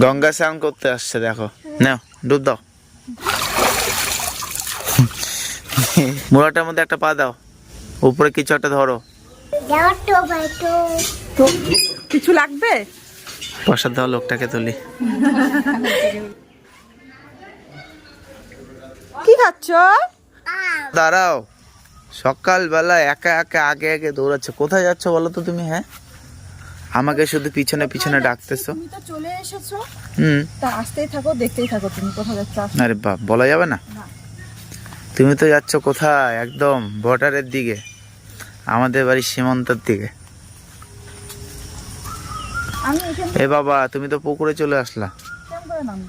গঙ্গা স্নান করতে আসছে দেখো, নাও ডুব দাও। মোড়াটার মধ্যে একটা পা দাও, উপরে কিছু একটা ধরো। তো কিছু লাগবে? প্রসাদ দাও, লোকটাকে তুলি। কি খাচ্ছ? দাঁড়াও, সকালবেলা একা একা আগে আগে দৌড়াচ্ছ, কোথায় যাচ্ছ বলো তো তুমি? হ্যাঁ, আমাকে শুধু পিছনে পিছনে ডাকতেছো। তুমি তো চলে এসেছো, হুম, তা আসতেই থাকো, দেখতেই থাকো তুমি কোথায় যাচ্ছ। আরে বাপ, বলা যাবে না। তুমি তো যাচ্ছ কোথায়? একদম বর্ডারের দিকে, আমাদের বাড়ির সীমান্তের দিকে। আমি এখানে এ বাবা, তুমি তো পুকুরে চলে আসলা। কেমন করে নাম?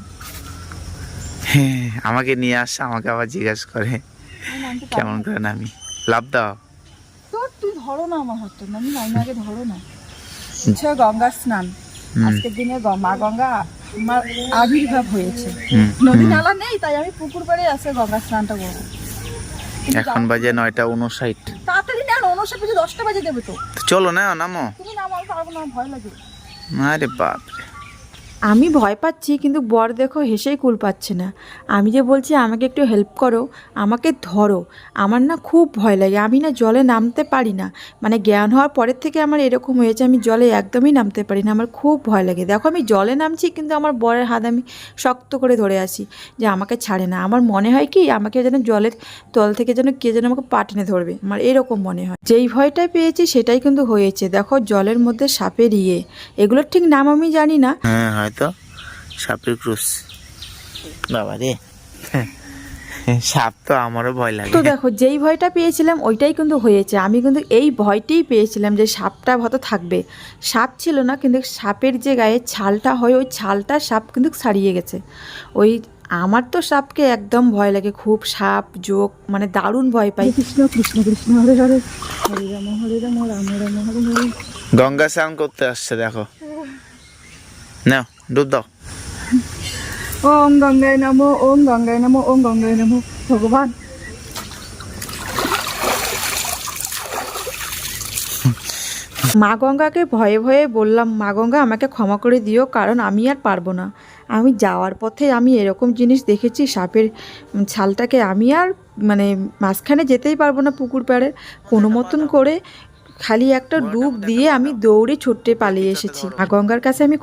হ্যাঁ, আমাকে নিয়ে আসছে, আমাকে আবার জিজ্ঞাসা করে আমি নামতে পারি কেমন না। করে নামি। লাভ দাও। তো তুই ধরো না আমার হাতটা, আমি নামি আগে ধরো না। হচ্ছে গঙ্গার স্নান, আজকের দিনে মা গঙ্গা আমার আবির্ভাব হয়েছে। নদী নালা নেই, তাই আমি পুকুর পাড়ে আসে গঙ্গা স্নানটা করবো। এখন বাজে 9:59। তাড়াতাড়ি না, 9:50 10টা বাজে দেবে তো। চলো না, নামো। তুমি নামো, আমি পারবো না, আমার ভয় লাগে। আরে বাপ, আমি ভয় পাচ্ছি, কিন্তু বর দেখো হেসেই কুল পাচ্ছে না। আমি যে বলছি আমাকে একটু হেল্প করো, আমাকে ধরো, আমার না খুব ভয় লাগে। আমি না জলে নামতে পারি না, মানে জ্ঞান হওয়ার পরের থেকে আমার এরকম হয়েছে, আমি জলে একদমই নামতে পারি না, আমার খুব ভয় লাগে। দেখো আমি জলে নামছি, কিন্তু আমার বরের হাত আমি শক্ত করে ধরে আছি যে আমাকে ছাড়ে না। আমার মনে হয় কি আমাকে যেন জলের তল থেকে যেন কে যেন আমাকে পা টেনে ধরবে, আমার এরকম মনে হয়। যেই ভয়টাই পেয়েছি সেটাই কিন্তু হয়েছে। দেখো জলের মধ্যে সাপের এগুলোর ঠিক নাম আমি জানি না। হ্যাঁ হয়তো সাপের ক্রুশ। বাবা রে, সাপ তো আমারও ভয় লাগে। তো দেখো যেই ভয়টা পেয়েছিলাম ওইটাই কিন্তু হয়েছে। আমি কিন্তু এই ভয়টাই পেয়েছিলাম যে সাপটা হয়তো থাকবে, সাপ ছিল না, কিন্তু সাপের যে গায়ে ছালটা হয় ওই ছালটা সাপ কিন্তু ছাড়িয়ে গেছে। ওই আমার তো সাপকে একদম ভয় লাগে খুব, সাপ জোক মানে দারুণ ভয় পাই। কৃষ্ণ কৃষ্ণ কৃষ্ণ হরে হরে, হরে রাম রাম রাম হরে হরে। গঙ্গা স্নান করতে আসছে দেখো, নাও ডুব দাও। ওম গঙ্গায় নমো, ওম গঙ্গায় নমো, ওম গঙ্গায় নমো। ভগবান মা গঙ্গাকে ভয়ে ভয়ে বললাম, মা গঙ্গা আমাকে ক্ষমা করে দিও, কারণ আমি আর পারবো না। আমি যাওয়ার পথে আমি এরকম জিনিস দেখেছি, সাপের ছালটাকে আমি আর মানে মাঝখানে যেতেই পারবো না পুকুর পাড়ে। কোনো মতন করে খালি একটা ডুব দিয়ে আমি দৌড়ে ছুটে পালিয়ে এসেছি। মা গঙ্গার কাছে আমি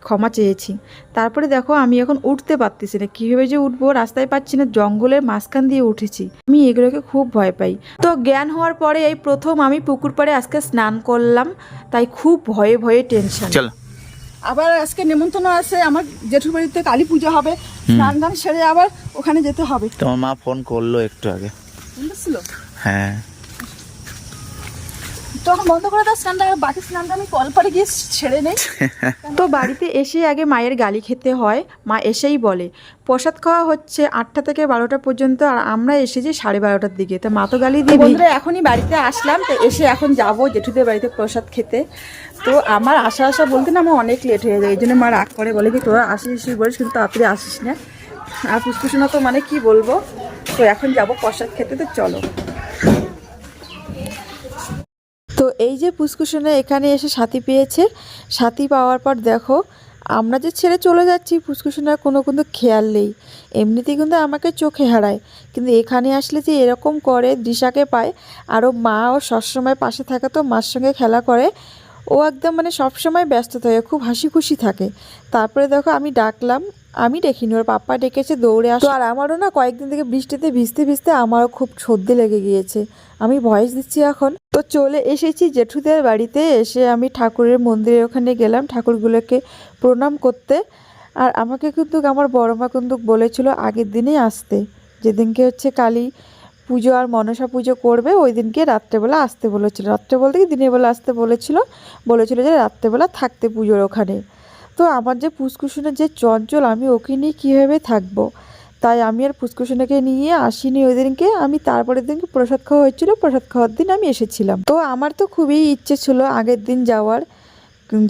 ক্ষমা চেয়েছি। তারপরে দেখো আমি এখন উঠতে পারতেছি না, কীভাবে যে উঠবো রাস্তায় পাচ্ছি না, জঙ্গলের মাঝখান দিয়ে উঠেছি। আমি এগুলোকে খুব ভয় পাই। তো জ্ঞান হওয়ার পরে এই প্রথম আমি পুকুর পাড়ে আজকে স্নান করলাম, তাই খুব ভয়ে ভয়ে টেনশন। চলো। আবার আজকে নেমন্তন্ন আছে আমার জেঠুর বাড়িতে, কালী পুজো হবে, স্নান দান সেরে আবার ওখানে যেতে হবে। তোমার মা ফোন করলো একটু আগে। বুঝছিল? হ্যাঁ, তখন বন্ধ করে দাও স্নানটা, বাকি স্নানটা আমি কল পাড়ে গিয়ে ছেড়ে নেই। তো বাড়িতে এসে আগে মায়ের গালি খেতে হয়। মা এসেই বলে প্রসাদ খাওয়া হচ্ছে 8টা থেকে 12টা পর্যন্ত, আর আমরা এসেছি 12:30টার দিকে, তো মা তো গালি তো দিবি। বন্ধুরা এখনই বাড়িতে আসলাম, তো এসে এখন যাব জেঠুদের বাড়িতে প্রসাদ খেতে। তো আমার আসা বলতে না আমার অনেক লেট হয়ে যায়, এই জন্য মা রাগ করে, বলে কি তোরা আসিস বলিস কিন্তু তাড়াতাড়ি আসিস না। আর পুষ্পুষণা তো মানে কি বলবো। তো এখন যাব প্রসাদ খেতে, তো চলো। তো এই যে পুষ্কুসোনা এখানে এসে সাথী পেয়েছে, সাথী পাওয়ার পর দেখো আমরা যে ছেড়ে চলে যাচ্ছি, পুষ্কুসোনার কোনো কিন্তু খেয়াল নেই। এমনিতেই কিন্তু আমাকে চোখে হারায়, কিন্তু এখানে আসলে যে এরকম করে দিশাকে পায়। আরও মাও সবসময় পাশে থাকে, তো মার সঙ্গে খেলা করে। ও একদম মানে সবসময় ব্যস্ত থাকে, খুব হাসি খুশি থাকে। তারপরে দেখো আমি ডাকলাম, আমি দেখিনি, ওর পাপ্পা ডেকেছে দৌড়ে আসো। আর আমারও না কয়েকদিন থেকে বৃষ্টিতে ভিজতে ভিজতে আমারও খুব সর্দি লেগে গিয়েছে। আমি ভয়েস দিচ্ছি এখন। তো চলে এসেছি জেঠুদের বাড়িতে। এসে আমি ঠাকুরের মন্দিরের ওখানে গেলাম ঠাকুরগুলোকে প্রণাম করতে। আর আমাকে কিন্তু আমার বড় মা কিন্তু বলেছিল আগের দিনেই আসতে, যেদিনকে হচ্ছে কালী পুজো আর মনসা পুজো করবে ওই দিনকে রাত্রেবেলা আসতে বলেছিল। রাত্রে বলতে কি দিনের বেলা আসতে বলেছিল যে রাত্রেবেলা থাকতে পুজোর ওখানে। তো আমার যে পুষ্কুসোনা যে চঞ্চল, আমি ওকে নিয়ে কীভাবে থাকবো, তাই আমি আর পুষ্কুসোনাকে নিয়ে আসিনি ওই দিনকে। আমি তারপরের দিনকে প্রসাদ খাওয়া হয়েছিল, প্রসাদ খাওয়ার দিন আমি এসেছিলাম। তো আমার তো খুবই ইচ্ছে ছিল আগের দিন যাওয়ার,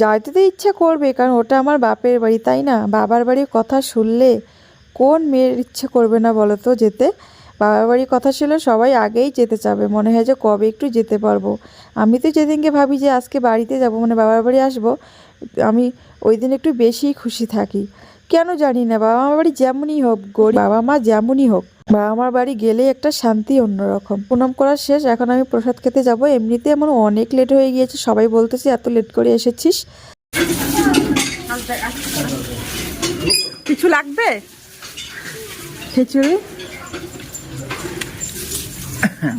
যাইতে তো ইচ্ছা করবে, কারণ ওটা আমার বাপের বাড়ি, তাই না? বাবার বাড়ির কথা শুনলে কোন মেয়ের ইচ্ছে করবে না বলো তো যেতে। বাবার বাড়ির কথা শুনলে সবাই আগেই যেতে চাবে, মনে হয় যে কবে একটু যেতে পারবো। আমি তো যেদিনকে ভাবি যে আজকে বাড়িতে যাব, মানে বাবার বাড়ি আসবো, আমি ওই দিন একটু বেশি খুশি থাকি, কেন জানি না। বাবা মার বাড়ি যেমনই হোক, গরিব বাবা মা যেমনই হোক, বাবা মার বাড়ি গেলে একটা শান্তি অন্যরকম। প্রণাম করা শেষ, এখন আমি প্রসাদ খেতে যাব। এমনিতে আমার অনেক লেট হয়ে গিয়েছে, সবাই বলতেছে এত লেট করে এসেছিস। কিছু লাগবে? খিচুড়ি,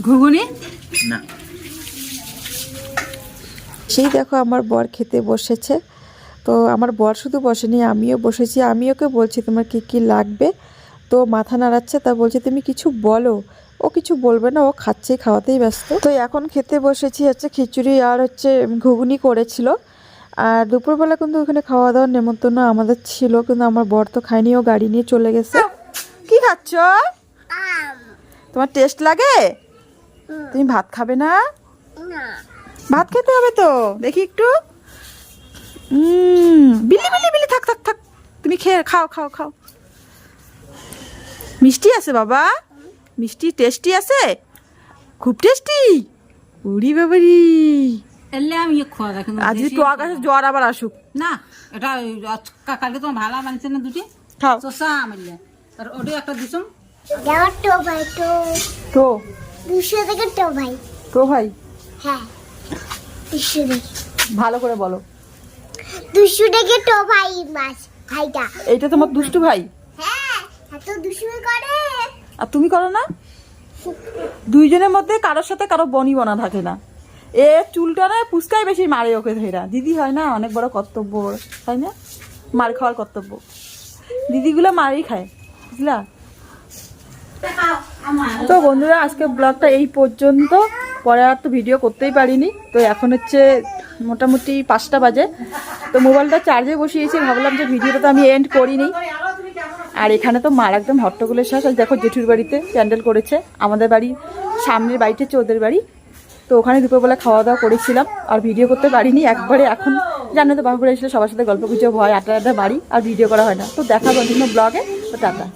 ঘুগনি না। সেই দেখো আমার বর খেতে বসেছে। তো আমার বর শুধু বসেনি, আমিও বসেছি। আমি ওকে বলছি তোমার কি কি লাগবে, তো মাথা নাড়াচ্ছে। তা বলছে তুমি কিছু বলো। ও কিছু বলবে না, ও খাচ্ছে, খাওয়াতেই ব্যস্ত। তো এখন খেতে বসেছি, হচ্ছে খিচুড়ি আর হচ্ছে ঘুগনি করেছিল। আর দুপুরবেলা কিন্তু ওখানে খাওয়া দাওয়ার নেমন্তন্ন আমাদের ছিল, কিন্তু আমার বর তো খায়নি, ও গাড়ি নিয়ে চলে গেছে। কি খাচ্ছ? তোমার টেস্ট লাগে? তুমি ভাত খাবে না? ভাত খেতে হবে তো, দেখি একটু। বিলি বিলি বিলি, থাক থাক থাক, তুমি খেয়ে খাও খাও খাও। মিষ্টি আছে বাবা, মিষ্টি টেস্টি আছে, খুব টেস্টি। উড়ি বাবারি, এলে আমি খোয়া দেখি আজকে তো আকাশে জ্বর আবার আসুক। না এটা কালকে তোমার ভালো মানছে না দুটি খাও চোষা মারলে আর ওটা একটা দিছুম দেওয়ার তো ভাই তো তো 200 থেকে তো ভাই তো ভাই হ্যাঁ 200 থেকে ভালো করে বলো। 200 থেকে তো ভাই মাছ ভাইটা এইটা তোমার দুষ্টু ভাই, হ্যাঁ এত দুষ্টুমি করে আর তুমি করো না? দুইজনের মধ্যে কারোর সাথে কারো বনি বনা থাকে না। এ চুলটা না পুচকাই বেশি মারে ওকে ধেরা। দিদি হয় না, অনেক বড় কর্তব্য ওর, তাই না? মার খাওয়ার কর্তব্য, দিদিগুলো মারই খায়, বুঝলা? তো বন্ধুরা, আজকে ব্লগটা এই পর্যন্ত, পরে আর তো ভিডিও করতেই পারিনি। তো এখন হচ্ছে মোটামুটি 5টা বাজে। তো মোবাইলটা চার্জে বসিয়েছি, ভাবলাম যে ভিডিওটা তো আমি এন্ড করিনি। আর এখানে তো মার একদম হট্টগোলের শ্বাস। আর দেখো জেঠুর বাড়িতে প্যান্ডেল করেছে, আমাদের বাড়ির সামনের বাড়িতে হচ্ছে ওদের বাড়ি। তো ওখানে দুপুরবেলা খাওয়া দাওয়া করেছিলাম, আর ভিডিও করতে পারিনি একবারে। এখন জানো তো বাবুরা এসে সবার সাথে গল্প গুজব হয়, আড্ডা আড্ডা বাড়ি, আর ভিডিও করা হয় না। তো দেখা বিভিন্ন ব্লগে। তো টাটা।